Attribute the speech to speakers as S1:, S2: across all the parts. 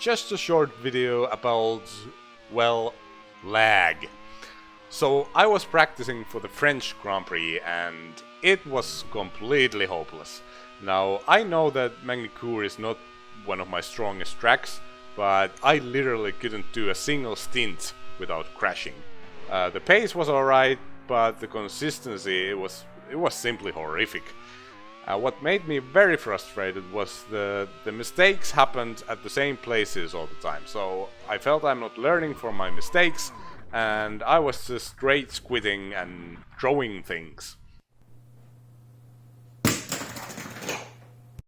S1: just a short video about, well, lag. So I was practicing for the French Grand Prix and it was completely hopeless. Now I know that Magney-Cours is not one of my strongest tracks, but I literally couldn't do a single stint without crashing. The pace was alright, but the consistency, it was simply horrific. What made me very frustrated was the mistakes happened at the same places all the time. So I felt I'm not learning from my mistakes, and I was just rage quitting and throwing things.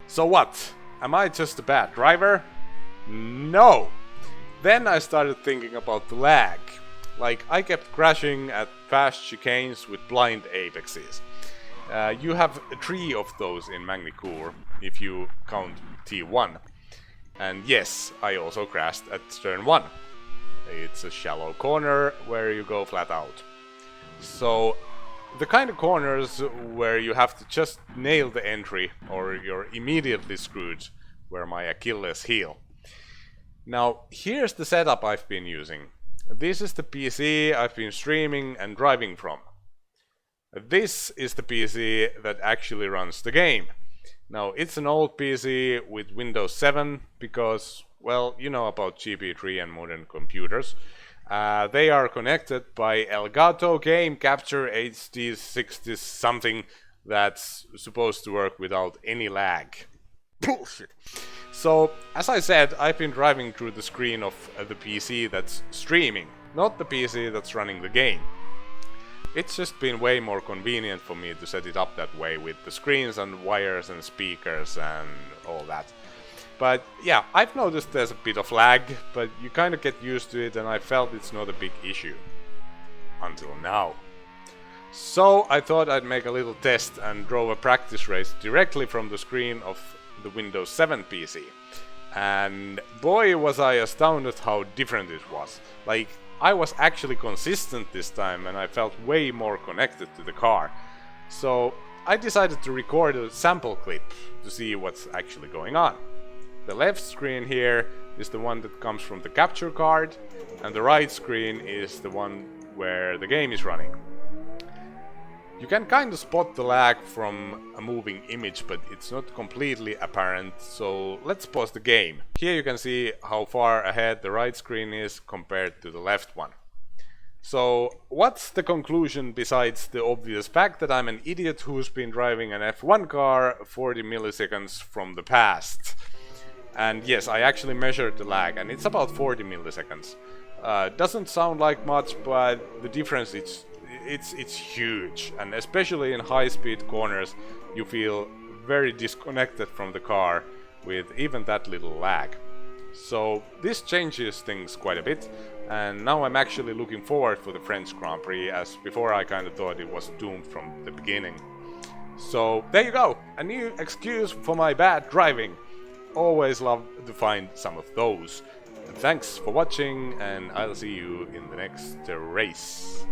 S1: So what? Am I just a bad driver? No! Then I started thinking about the lag. Like, I kept crashing at fast chicanes with blind apexes. You have 3 of those in Magney-Cours, if you count T1. And yes, I also crashed at turn 1. It's a shallow corner where you go flat out. So, the kind of corners where you have to just nail the entry or you're immediately screwed, were my Achilles heel. Now, here's the setup I've been using. This is the PC I've been streaming and driving from. This is the PC that actually runs the game. Now, it's an old PC with Windows 7 because, well, you know about GP3 and modern computers. They are connected by Elgato Game Capture HD60 something that's supposed to work without any lag. Bullshit! So, as I said, I've been driving through the screen of the PC that's streaming, not the PC that's running the game. It's just been way more convenient for me to set it up that way with the screens and wires and speakers and all that. But yeah, I've noticed there's a bit of lag, but you kind of get used to it and I felt it's not a big issue. Until now. So I thought I'd make a little test and drove a practice race directly from the screen of the Windows 7 PC. And boy was I astounded how different it was. Like, I was actually consistent this time and I felt way more connected to the car. So I decided to record a sample clip to see what's actually going on. The left screen here is the one that comes from the capture card, and the right screen is the one where the game is running. You can kind of spot the lag from a moving image, but it's not completely apparent, so let's pause the game. Here you can see how far ahead the right screen is compared to the left one. So, what's the conclusion besides the obvious fact that I'm an idiot who's been driving an F1 car 40 milliseconds from the past? And yes, I actually measured the lag, and it's about 40 milliseconds. Doesn't sound like much, but the difference it's huge, and especially in high-speed corners you feel very disconnected from the car with even that little lag. So this changes things quite a bit, and now I'm actually looking forward for the French Grand Prix, as before I kind of thought it was doomed from the beginning. So there you go, a new excuse for my bad driving. Always love to find some of those. And thanks for watching, and I'll see you in the next race.